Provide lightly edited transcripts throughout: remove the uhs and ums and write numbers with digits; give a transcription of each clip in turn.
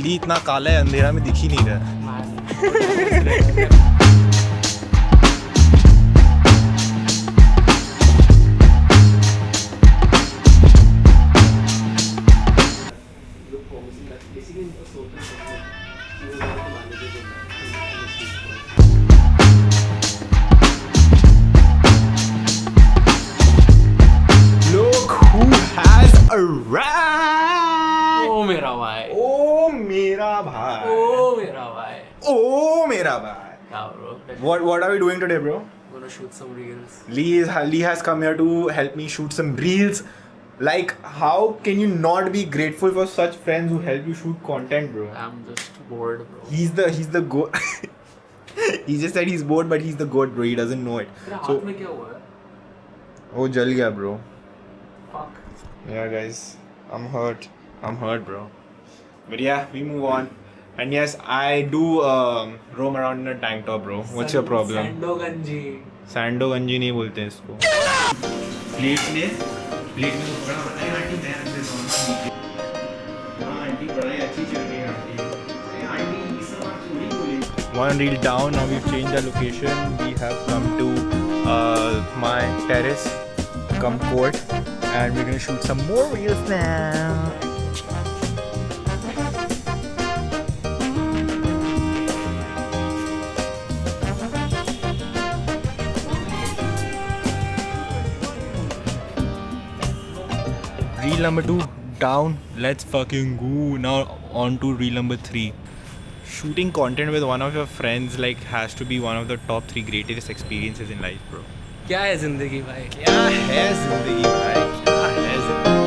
दिल्ली इतना काला है, अंधेरा में दिख ही नहीं रहा। Look who has arrived! ओ मेरा भाई, ओ मेरा भाई, ओ मेरा भाई, ओ मेरा भाई. क्या bro? What are we doing today, bro? Gonna shoot some reels. Lee has come here to help me shoot some reels. Like, how can you not be grateful for such friends who help you shoot content, bro? I'm just bored, bro. He's the goat. He just said he's bored, but he's the goat, bro. He doesn't know it. तेरा So, हाथ में क्या हुआ है? oh, जल गया, bro. Fuck. Yeah, guys, I'm hurt, bro. But yeah, we move on. And yes, I do roam around in a tank top, bro. What's your problem? Sando Ganji. सैंडो गंजी नहीं बोलते हैं इसको. प्लेट में बड़ा अरे आंटी ध्यान से सोना. हाँ आंटी पढ़ाई अच्छी चल रही है आंटी. अरे आंटी ये सब आप थोड़ी बोली. One reel down. Now we've changed our location. We have come to my terrace, come court, and we're gonna shoot some more reels now. Reel number 2 down. Let's fucking go. Now on to reel number 3. Shooting content with one of your friends like has to be one of the top 3 greatest experiences in life, bro. क्या है जिंदगी भाई? क्या है जिंदगी भाई, क्या है जिंदगी.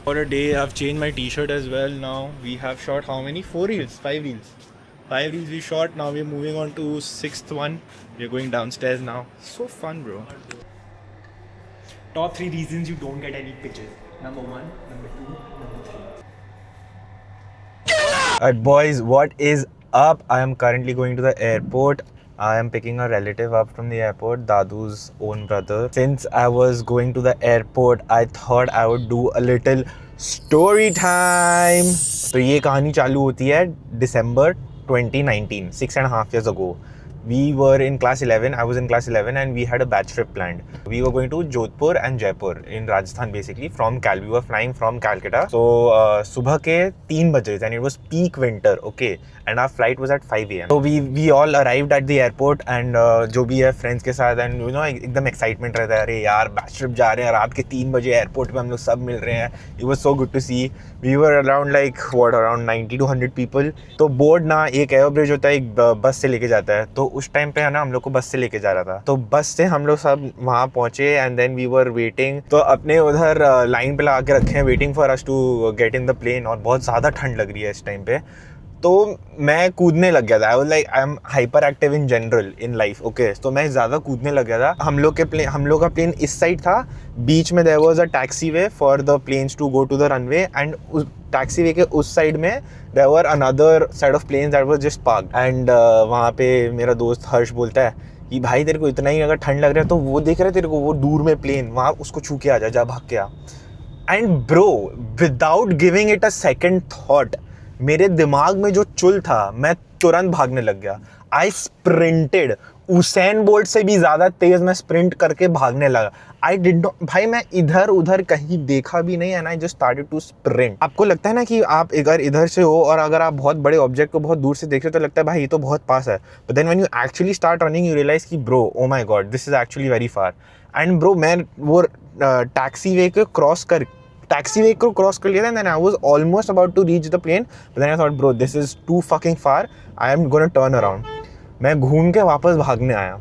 For a day, I've changed my t-shirt as well. Now we have shot how many? 4 reels, 5 reels. 5 reels we shot. Now we're moving on to 6th one. We're going downstairs now. So fun, bro. Top 3 reasons you don't get any pictures. Number 1, number 2, number 3. Alright boys, what is up? I am currently going to the airport. I am picking a relative up from the airport, Dadu's own brother. Since I was going to the airport, I thought I would do a little story time. तो ये कहानी चालू होती है December 2019, 6.5 years ago. We were in class 11, I was in class 11 and we had a batch trip planned. We were going to Jodhpur and Jaipur in Rajasthan basically from Cal. We were flying from Calcutta. So सुबह के 3 बज रहे थे and it was peak winter, okay? And our flight was at 5 a.m. So we all arrived at the airport and जो भी है friends के साथ and you know एकदम excitement रहता है. अरे यार batch trip जा रहे हैं, रात के 3 बजे airport पे हम लोग सब मिल रहे हैं. It was so good to see. We were around like around 90 to 100 people. तो board ना एक एयर ब्रिज होता है, एक बस से लेके जाता है. तो उस टाइम पे है ना हम लोग को बस से लेके जा रहा था. तो बस से हम लोग सब वहाँ पहुँचे and then we were waiting. तो अपने उधर लाइन पे लगा के रखे हैं waiting for us to get in the plane. और बहुत ज़्यादा ठंड लग रही है इस टाइम पे. तो मैं कूदने लग गया था. आई was like I am hyper active in general in life, okay. तो मैं ज़्यादा कूदने लग गया था. हम लोग का प्लेन इस साइड था. बीच में there was a taxiway for the planes to go to the runway and उस टैक्सी वे के उस साइड में there were another side of planes that was just parked. And वहाँ पे मेरा दोस्त हर्ष बोलता है कि भाई तेरे को इतना ही अगर ठंड लग रहा है तो वो देख रहा है तेरे को वो दूर में प्लेन, वहाँ उसको छू के आ जा भाग के आ. And bro without giving it a second thought मेरे दिमाग में जो चुल था मैं तुरंत भागने लग गया. आई स्प्रिंटेड. उसैन बोल्ट से भी ज़्यादा तेज़ मैं स्प्रिंट करके भागने लगा. आई डिड नॉट, भाई मैं इधर उधर कहीं देखा भी नहीं and I just started to sprint. आपको लगता है ना कि आप अगर इधर से हो और अगर आप बहुत बड़े ऑब्जेक्ट को बहुत दूर से देख रहे हो तो लगता है भाई ये तो बहुत पास है. But then when you actually start running you realise कि bro oh my God this is actually very far. And bro मैं वो टैक्सी वे को क्रॉस कर लिया था. Then I was almost about to reach the plane but then I thought bro this is too fucking far. I am gonna turn around. मैं घूम के वापस भागने आया.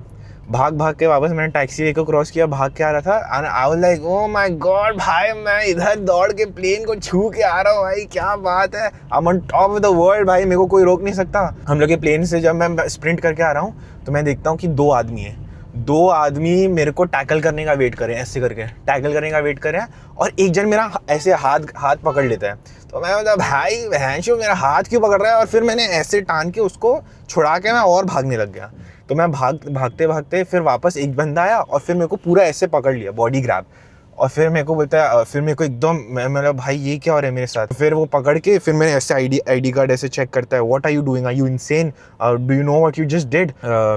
भाग के वापस मैंने टैक्सी वे को क्रॉस किया, भाग के आ रहा था. And I was like O my God भाई मैं इधर दौड़ के प्लेन को छू के आ रहा हूँ. भाई क्या बात है, I am on top of the world. भाई मेरे को कोई रोक नहीं सकता. हम लोग के प्लेन से जब मैं स्प्रिंट करके आ रहा हूँ तो मैं देखता हूँ कि 2 आदमी मेरे को टैकल करने का वेट करें, ऐसे करके टैकल करने का वेट करें. और एक जन मेरा ऐसे हाथ पकड़ लेता है. तो मैं मतलब भाई भैंसो मेरा हाथ क्यों पकड़ रहा है. और फिर मैंने ऐसे टान के उसको छुड़ा के मैं और भागने लग गया. तो मैं भागते भागते फिर वापस एक बंदा आया और फिर मेरे को पूरा ऐसे पकड़ लिया, बॉडी ग्रैब, और फिर मेरे को बोलता है, फिर मेरे को एकदम मैं मतलब भाई ये क्या हो रहा है मेरे साथ। फिर वो पकड़ के फिर मैंने ऐसे आईडी कार्ड ऐसे चेक करता है, what are you doing, are you insane, do you know what you just did.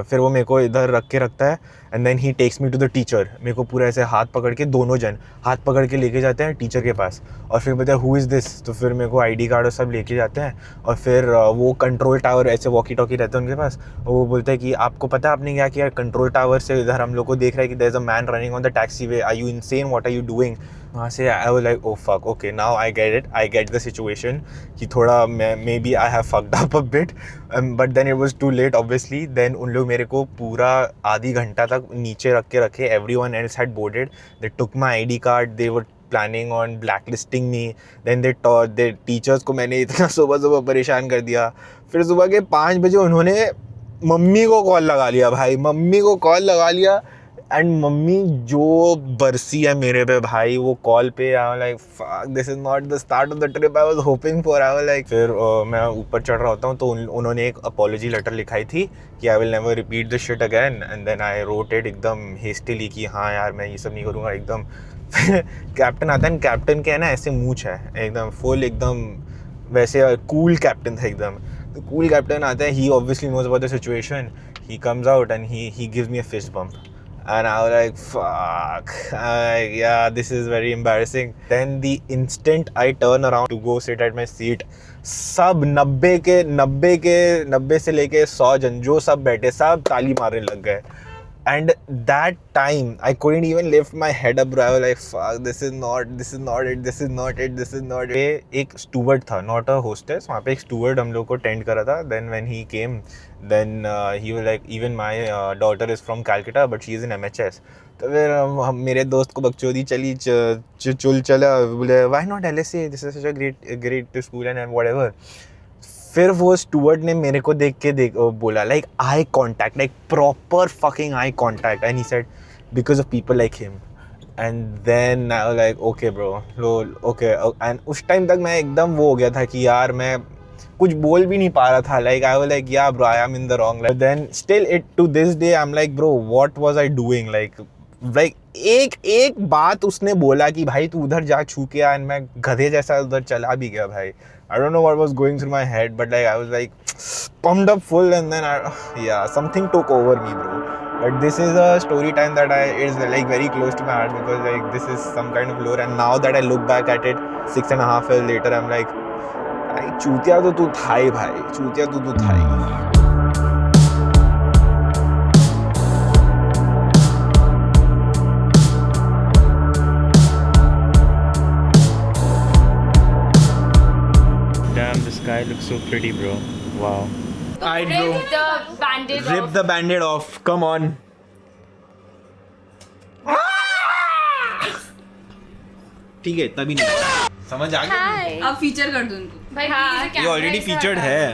फिर वो मेरे को इधर रख के रखता है and then he takes me to the teacher. मेरे को पूरा ऐसे हाथ पकड़ के, दोनों जन हाथ पकड़ के लेके जाते हैं टीचर के पास, और फिर बोलते हैं हु इज़ दिस। तो फिर मेरे को आईडी कार्ड और सब लेके जाते हैं, और फिर वो कंट्रोल टावर ऐसे वॉकी टॉकी रहते हैं उनके पास, वो बोलते हैं कि आपको पता है आपने क्या किया, कंट्रोल टावर से इधर हम लोग को देख रहा है कि there is a man running on the taxiway, are you insane, what are you doing. वहाँ से I was like oh fuck, okay now I get it, I get the situation कि थोड़ा maybe I have fucked up a bit, but then it was too late obviously. Then उन लोग मेरे को पूरा आधी घंटा तक नीचे रख के रखे, everyone else had boarded, they took my ID card, they were planning on blacklisting me. Then the teachers को मैंने इतना सुबह परेशान कर दिया। फिर सुबह के 5 बजे उन्होंने मम्मी को कॉल लगा लिया भाई, मम्मी को कॉल लगा लिया, एंड मम्मी जो बरसी है मेरे पे भाई वो कॉल पे। आई was like fuck, this is not the start of the trip I was hoping for. I was like, फिर मैं ऊपर चढ़ रहा होता हूँ तो उन्होंने एक अपॉलॉजी लेटर लिखाई थी कि I will never repeat this shit again, and then I wrote it एकदम हेस्टिली कि हाँ यार मैं ये सब नहीं करूँगा एकदम। कैप्टन आता है, कैप्टन के है ना ऐसे मूंछ है एकदम फुल, एकदम वैसे कूल कैप्टन था एकदम। तो कूल कैप्टन आता है, he obviously knows about the situation, he comes out and he gives me a fist bump. And I was like, fuck, yeah, this is very embarrassing. Then the instant I turn around to go sit at my seat, सब 90 से लेके 100 जन जो सब बैठे सब ताली मारने लग गए। And that time I couldn't even lift my head up, bro. I was like, fuck, this is not it. एक steward था, not a hostess. वहाँ पे एक steward हम लोग को टेंड करा था. Then when he came, then he was like, even my daughter is from Calcutta, but she is in MHS. तो फिर हम मेरे दोस्त को बकचोदी चली चला, बोले why not LSA? This is such a great school and whatever. फिर वो स्टूअर्ड ने मेरे को देख के बोला like eye contact, like proper fucking eye contact, and he said because of people like him. And then I was like okay bro, okay. And उस time तक मैं एकदम वो हो गया था कि यार मैं कुछ बोल भी नहीं पा रहा था, like I was like yeah bro I am in the wrong. Then still it to this day I am like bro what was I doing, like एक बात उसने बोला कि भाई तू उधर जा छू के आ, एंड मैं गधे जैसा उधर चला भी गया भाई। I don't know what was going through my head, but like I was like pumped up full, and then something took over me, bro. But this is a story time that is like very close to my heart because like this is some kind of lore, and now that I look back at it 6.5 years later, I'm like, चूतिया तो तू था ही भाई, चूतिया तो तू था ही। Sky looks so pretty, bro. Wow. Alright, bro. Rip the band-aid Rip off. the band-aid off. Come on. ठीक है, तभी नहीं समझ आ गया। Hi. अब फीचर कर दो उनको। भाई हाँ, please, ये ऑलरेडी फीचर्ड है।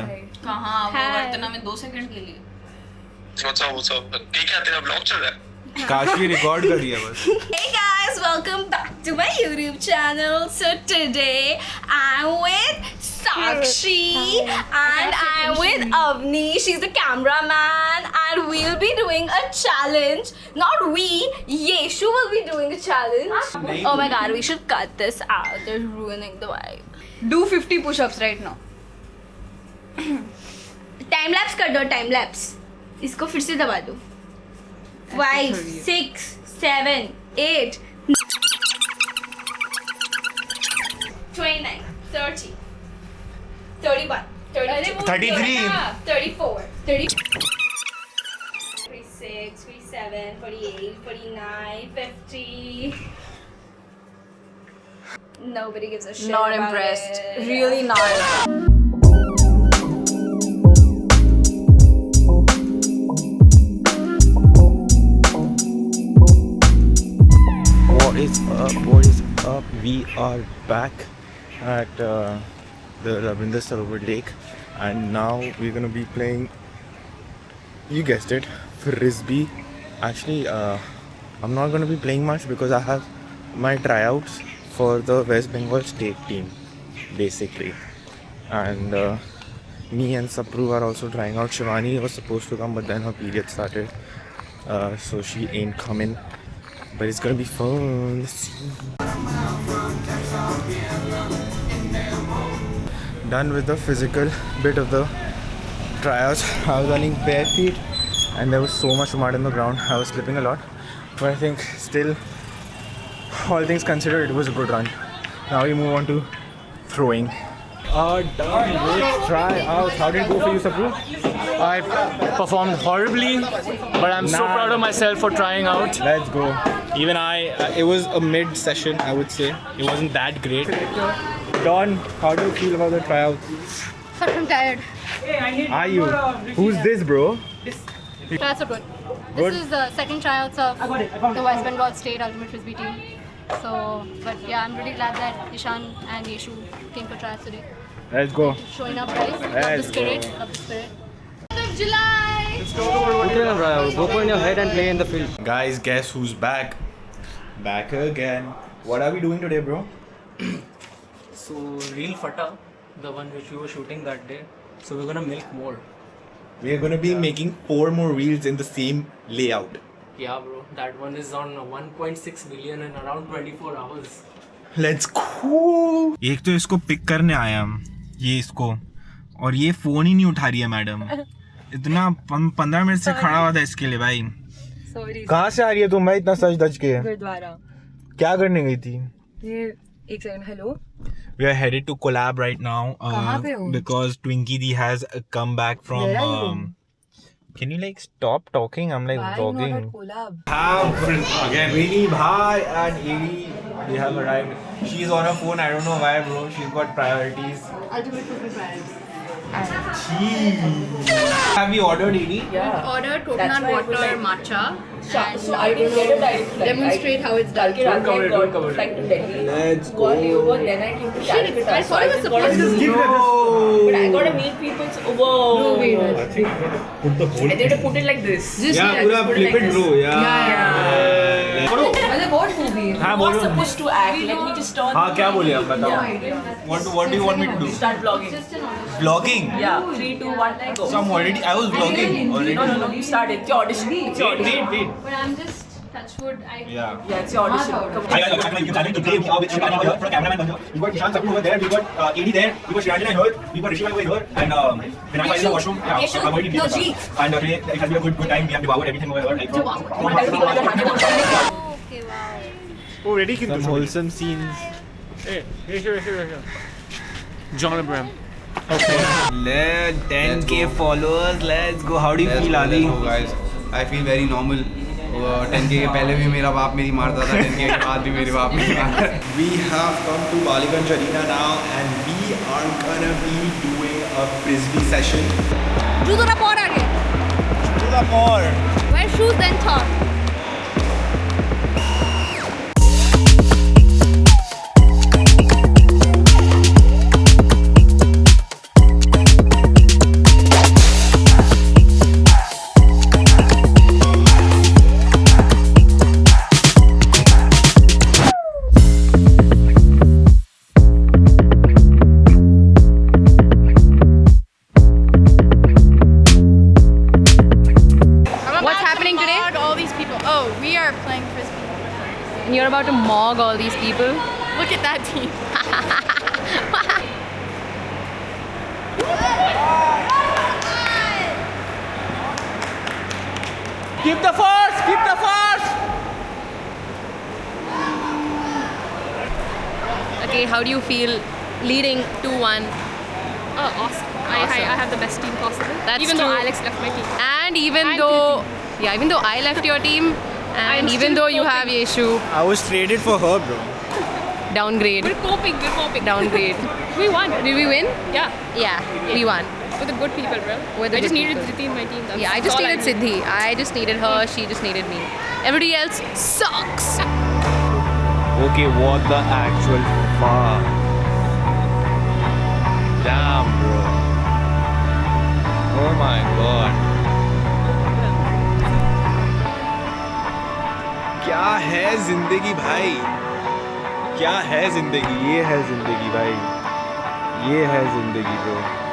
कहाँ वो Hi. बर्तना में 2 सेकंड के लिए। What's up? ठीक है, तेरा ब्लॉग चल रहा है। काशवी रिकॉर्ड कर दिया बस। Hey guys, welcome back to my YouTube channel. So today I'm with Sakshi and I'm with Avni. She's the cameraman, and we'll be doing a challenge. Not we, Yeshu will be doing a challenge. Oh my god, we should cut this out. They're ruining the vibe. Do 50 push-ups right now. Time lapse कर दो, time lapse. इसको फिर से दबा दो. 5, 6, 7, 8, 29, 30, 31, 32, 33. 34, 36, 37, 48, 49, 50. Nobody gives a shit. Not about impressed. it. Really not. What is up? We are back at the Ravinder Sarovar Lake, and now we're gonna be playing, you guessed it, frisbee. Actually, I'm not gonna be playing much because I have my tryouts for the West Bengal state team, basically. And Me and Sapru are also trying out. Shivani was supposed to come, but then her period started, so she ain't coming. But it's gonna be fun. Let's see. Done with the physical bit of the tryouts. I was running bare feet, and there was so much mud on the ground. I was slipping a lot, but I think still, all things considered, it was a good run. Now we move on to throwing. Done with tryouts. How did it go for you, Sapru? I performed horribly, but I'm so proud of myself for trying out. Let's go. Even it was a mid session, I would say. It wasn't that great. Don, how do you feel about the tryouts? I'm tired. Are you? Who's this, bro? Tryouts are good. This is the second tryouts of the West Bengal State Ultimate Frisbee team. So, but yeah, I'm really glad that Ishan and Yeshu came for tryouts today. Let's go. Showing up, guys. Love the Let's spirit. go. Love the spirit. Of July. Go for your head and play in the field. Guys, guess who's back? Back again. What are we doing today, bro? So, Reel Fata, the one which we were shooting that day. So, we're gonna milk more. We are gonna be making 4 more reels in the same layout. Yeah, bro. That one is on 1.6 million in around 24 hours. Let's go. एक तो इसको pick करने आया हम, ये इसको, और ये फोन ही नहीं उठा रही है मैडम. इतना 15 मिनट से खड़ा हुआ था इसके लिए भाई. कहाँ से आ रही है तुम भाई इतना सच धज के? गुरुद्वारा. क्या करने गई थी? ये एक second. Hello. We are headed to collab right now कहाँ पे हो? because Twinkie Di has come back from. Where are you? Can you like stop talking? I'm like Why vlogging. not at collab? Have again. Vinny Bhai and Eri, they have arrived. She's on her phone. I don't know why, bro. She's got priorities. Ultimate Frisbee priorities. Have you ordered Eri? Order coconut water matcha. And I will demonstrate how it's done. Let's go. Shit, I thought it was supposed to be. But I gotta meet people. Whoa. No way. And they have to put it like this. Just Yeah, pura flip it, bro. Yeah. What movie? हाँ Not बोलो. supposed to act. Let me just turn. हाँ क्या बोले आप बताओ. What do you want me to do? Start vlogging. Vlogging. Yeah. 3, 2, 1, go. So I was vlogging already. No. You started. It's your audition. It's your audition. Wait. But I'm just touchwood. Yeah. Yeah, it's your audition. Come on. Hi guys, welcome to the channel. Today we are with Shivani over here, for a cameraman over here. We got Ishan Sapru over there, we got Edi there, we got Shriyanjana here, we got Rishi over here, and Vinay is in the washroom. Yeah, I'm already No, busy. And today it has been a good time. We have devoured everything over here. Like, Okay, wow. Already some wholesome scenes. Hey, here. John Abraham. Let 10k followers. Let's go. How do you feel, Adi? guys, I feel very normal. 10k के पहले भी मेरा बाप मेरी मारता था, 10k के बाद भी मेरे बाप मेरी मारता है. We have come to Baliganj Arena now, and we are gonna be doing a frisbee session. Judora por aage. To the more. Wear shoes then talk. You're about to mog all these people. Look at that team. Keep the force! Okay, how do you feel leading 2-1? Awesome. I have the best team possible. That's even though true. Alex left my team. And even And though I left your team, and even still though you have coping. Yeshu, I was traded for her, bro. downgrade. We're coping. Downgrade. We won. Did we win? Yeah. Yeah, we won. With the good people, bro. With the I just good needed people. Dhriti in my team. That's Yeah, I just all needed Siddhi. I just needed her. She just needed me. Everybody else sucks. Okay, what the actual fuck? Damn, bro. Oh my god. क्या है जिंदगी भाई? क्या है जिंदगी? ये है जिंदगी भाई. ये है जिंदगी bro.